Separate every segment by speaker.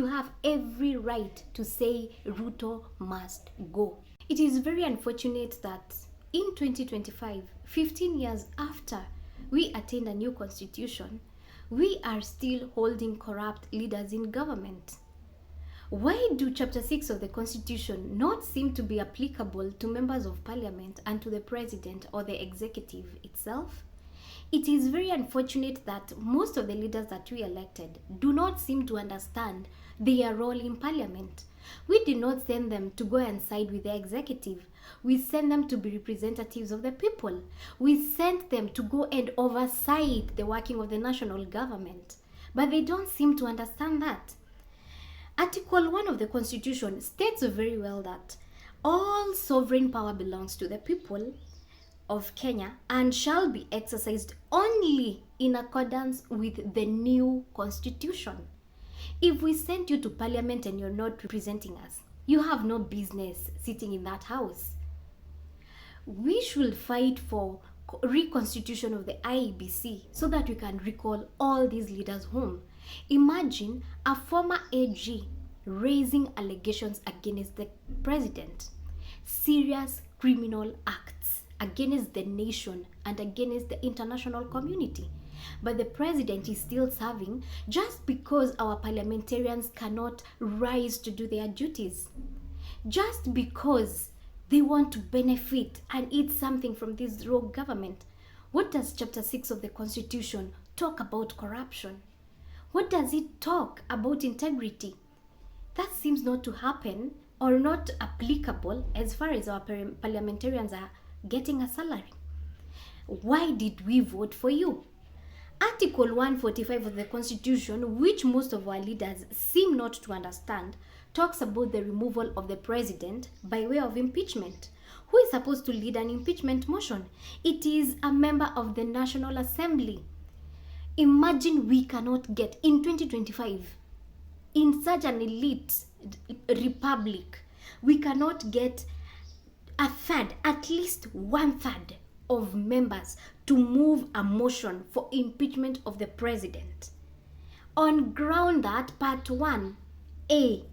Speaker 1: You have every right to say Ruto must go. It is very unfortunate that in 2025, 15 years after we attained a new constitution, we are still holding corrupt leaders in government. Why do Chapter 6 of the Constitution not seem to be applicable to members of parliament and to the president or the executive itself? It is very unfortunate that most of the leaders that we elected do not seem to understand their role in parliament. We did not send them to go and side with the executive. We sent them to be representatives of the people. We sent them to go and oversight the working of the national government. But they don't seem to understand that. Article 1 of the Constitution states very well that all sovereign power belongs to the people of Kenya and shall be exercised only in accordance with the new constitution. If we send you to parliament and you're not representing us, you have no business sitting in that house. We should fight for reconstitution of the IEBC so that we can recall all these leaders home. Imagine a former AG raising allegations against the president. Serious criminal acts against the nation and against the international community. But the president is still serving just because our parliamentarians cannot rise to do their duties. Just because they want to benefit and eat something from this rogue government. What does Chapter 6 of the Constitution talk about corruption? What does it talk about integrity? That seems not to happen or not applicable as far as our parliamentarians are getting a salary. Why did we vote for you? Article 145 of the Constitution, which most of our leaders seem not to understand, talks about the removal of the president by way of impeachment. Who is supposed to lead an impeachment motion? It is a member of the National Assembly. Imagine we cannot get in 2025, in such an elite republic, we cannot get a third, at least 1/3 of members to move a motion for impeachment of the president. On ground that Part 1A,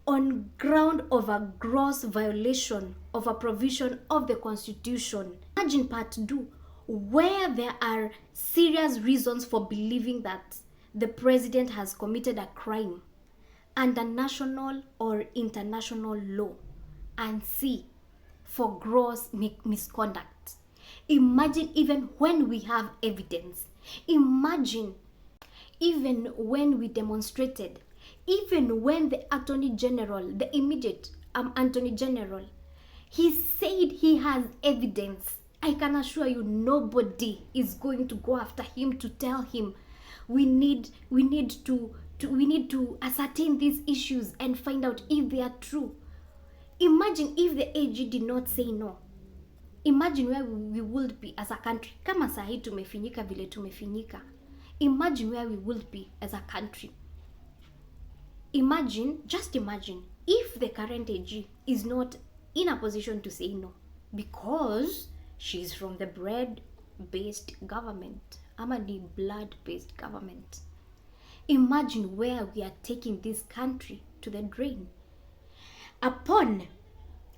Speaker 1: on ground of a gross violation of a provision of the Constitution. Imagine Part 2, where there are serious reasons for believing that the president has committed a crime under national or international law, and C, for gross misconduct. Imagine even when we have evidence. Imagine even when we demonstrated, even when the Attorney General, the immediate Attorney General, he said he has evidence. I can assure you nobody is going to go after him to tell him we need to ascertain these issues and find out if they are true. Imagine if the AG did not say no. Imagine where we would be as a country. Kama sahi tumefinyika vile tumefinyika. Imagine where we would be as a country. Just imagine if the current AG is not in a position to say no because she's from the bread-based government, the blood-based government. Imagine where we are taking this country to the drain. Upon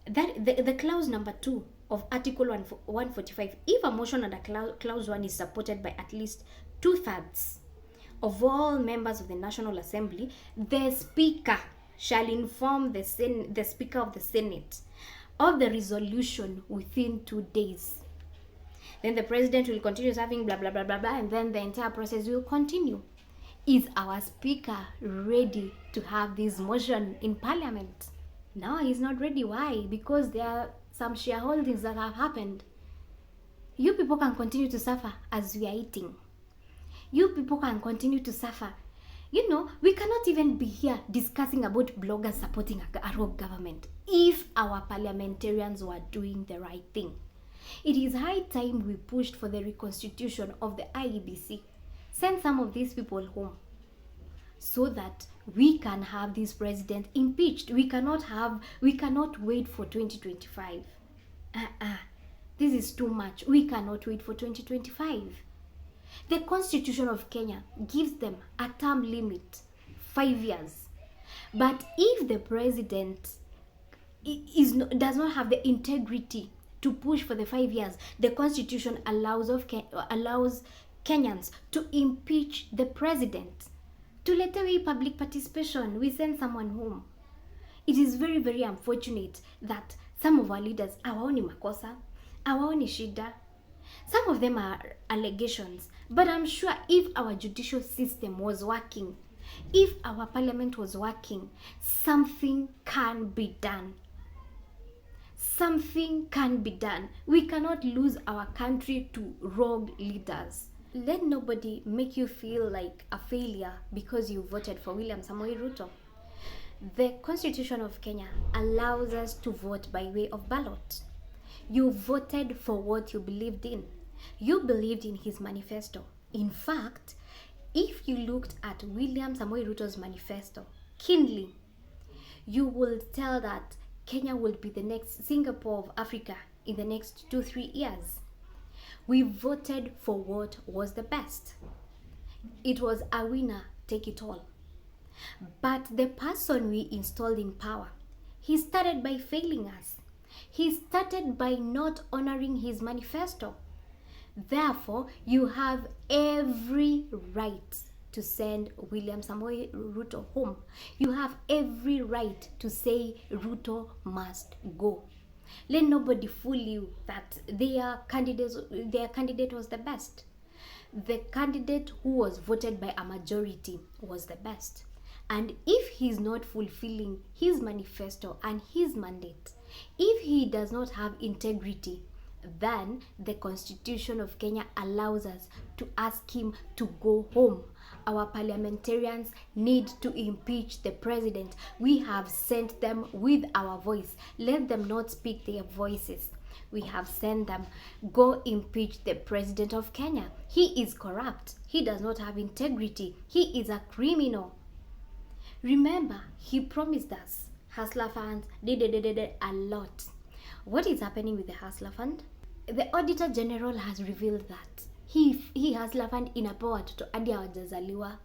Speaker 1: that, the clause number 2 of Article 145, if a motion under clause 1 is supported by at least 2/3 of all members of the National Assembly, the Speaker shall inform the Speaker of the Senate of the resolution within 2 days. Then the President will continue serving, blah, blah, blah, blah, blah, and then the entire process will continue. Is our Speaker ready to have this motion in Parliament? No, he's not ready. Why? Because there are some shareholdings that have happened. You people can continue to suffer as we are eating. You people can continue to suffer. We cannot even be here discussing about bloggers supporting a rogue government if our parliamentarians were doing the right thing. It is high time we pushed for the reconstitution of the IEBC. Send some of these people home so that we can have this president impeached. We cannot wait for 2025. This is too much. We cannot wait for 2025. The Constitution of Kenya gives them a term limit, 5 years. But if the president does not have the integrity to push for the 5 years, the constitution allows Kenyans to impeach the president. To let away public participation, we send someone home. It is very, very unfortunate that some of our leaders hawaoni makosa, hawaoni shida. Some of them are allegations, but I'm sure if our judicial system was working, if our parliament was working, something can be done. Something can be done. We cannot lose our country to rogue leaders. Let nobody make you feel like a failure because you voted for William Samoei Ruto. The Constitution of Kenya allows us to vote by way of ballot. You voted for what you believed in. You believed in his manifesto. In fact, if you looked at William Samoei Ruto's manifesto keenly, you will tell that Kenya will be the next Singapore of Africa in the next 2-3 years. We voted for what was the best. It was a winner, take it all. But the person we installed in power, he started by failing us. He started by not honoring his manifesto. Therefore, you have every right to send William Samoei Ruto home. You have every right to say Ruto must go. Let nobody fool you that their candidate was the best. The candidate who was voted by a majority was the best. And if he's not fulfilling his manifesto and his mandate, if he does not have integrity, then the Constitution of Kenya allows us to ask him to go home. Our parliamentarians need to impeach the president. We have sent them with our voice. Let them not speak their voices. We have sent them. Go impeach the president of Kenya. He is corrupt. He does not have integrity. He is a criminal. Remember, he promised us Hustler Fund, a lot. What is happening with the Hustler Fund? The Auditor General has revealed that he Hustler Fund inapewa watoto hadi hawajazaliwa.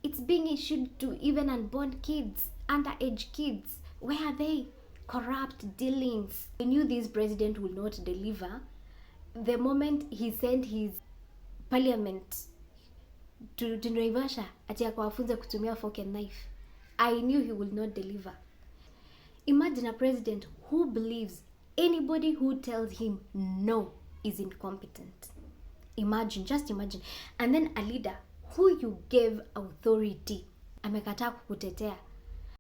Speaker 1: It's being issued to even unborn kids, underage kids. Where are they? Corrupt dealings. I knew this president will not deliver. The moment he sent his parliament to Naivasha ati akawafunza kutumia fork and knife, I knew he will not deliver. Imagine a president who believes anybody who tells him no is incompetent. Imagine, just imagine. And then a leader who you gave authority amekataa kukutetea.